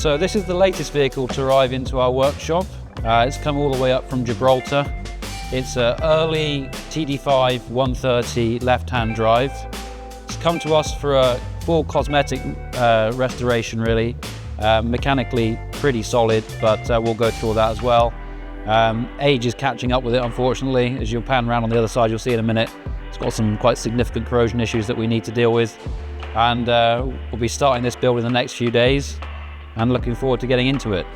So this is the latest vehicle to arrive into our workshop. It's come all the way up from Gibraltar. It's an early TD5 130 left-hand drive. It's come to us for a full cosmetic restoration really. Mechanically pretty solid, but we'll go through all that as well. Age is catching up with it, unfortunately. As you'll pan around on the other side, you'll see in a minute. It's got some quite significant corrosion issues that we need to deal with. And we'll be starting this build in the next few days and looking forward to getting into it.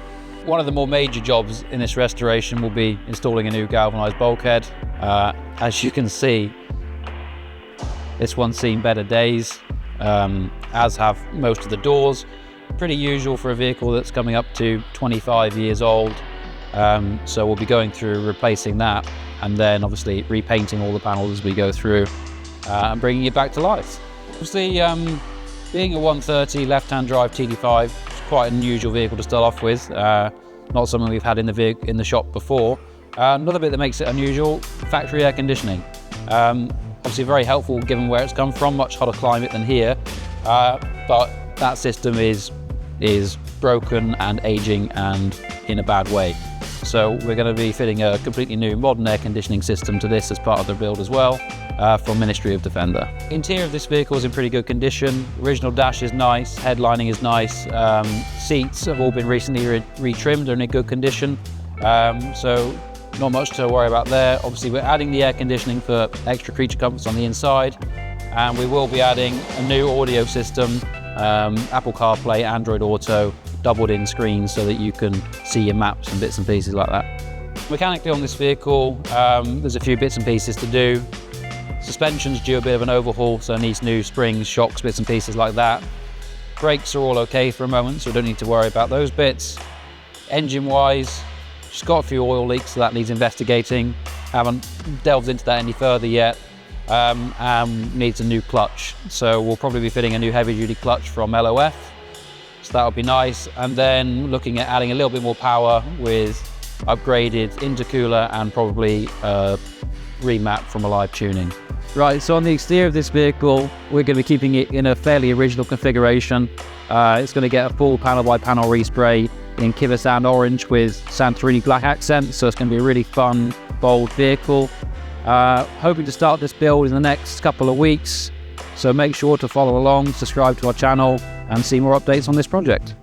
One of the more major jobs in this restoration will be installing a new galvanized bulkhead. As you can see, this one's seen better days, as have most of the doors. Pretty usual for a vehicle that's coming up to 25 years old. So we'll be going through replacing that and then obviously repainting all the panels as we go through and bringing it back to life. Obviously, being a 130 left-hand drive TD5, it's quite an unusual vehicle to start off with. Not something we've had in the shop before. Another bit that makes it unusual, factory air conditioning. Obviously very helpful given where it's come from, much hotter climate than here. But that system is broken and aging and in a bad way. So we're going to be fitting a completely new modern air conditioning system to this as part of the build as well, from Ministry of Defender. Interior of this vehicle is in pretty good condition. Original dash is nice, headlining is nice. Seats have all been recently retrimmed, they're in a good condition. So not much to worry about there. Obviously we're adding the air conditioning for extra creature comforts on the inside, and we will be adding a new audio system, Apple CarPlay, Android Auto, doubled in screens so that you can see your maps and bits and pieces like that. Mechanically on this vehicle, there's a few bits and pieces to do. Suspension's due a bit of an overhaul, so it needs new springs, shocks, bits and pieces like that. Brakes are all okay for a moment, so we don't need to worry about those bits. Engine-wise, just got a few oil leaks, so that needs investigating. Haven't delved into that any further yet. Needs a new clutch, so we'll probably be fitting a new heavy-duty clutch from LOF. So that'll be nice, and then looking at adding a little bit more power with upgraded intercooler and probably remap from Alive Tuning. Right, so on the exterior of this vehicle, we're going to be keeping it in a fairly original configuration. It's going to get a full panel-by-panel respray in Kiva Sand Orange with Santorini black accents, so it's going to be a really fun, bold vehicle. Hoping to start this build in the next couple of weeks, so make sure to follow along, subscribe to our channel, and see more updates on this project.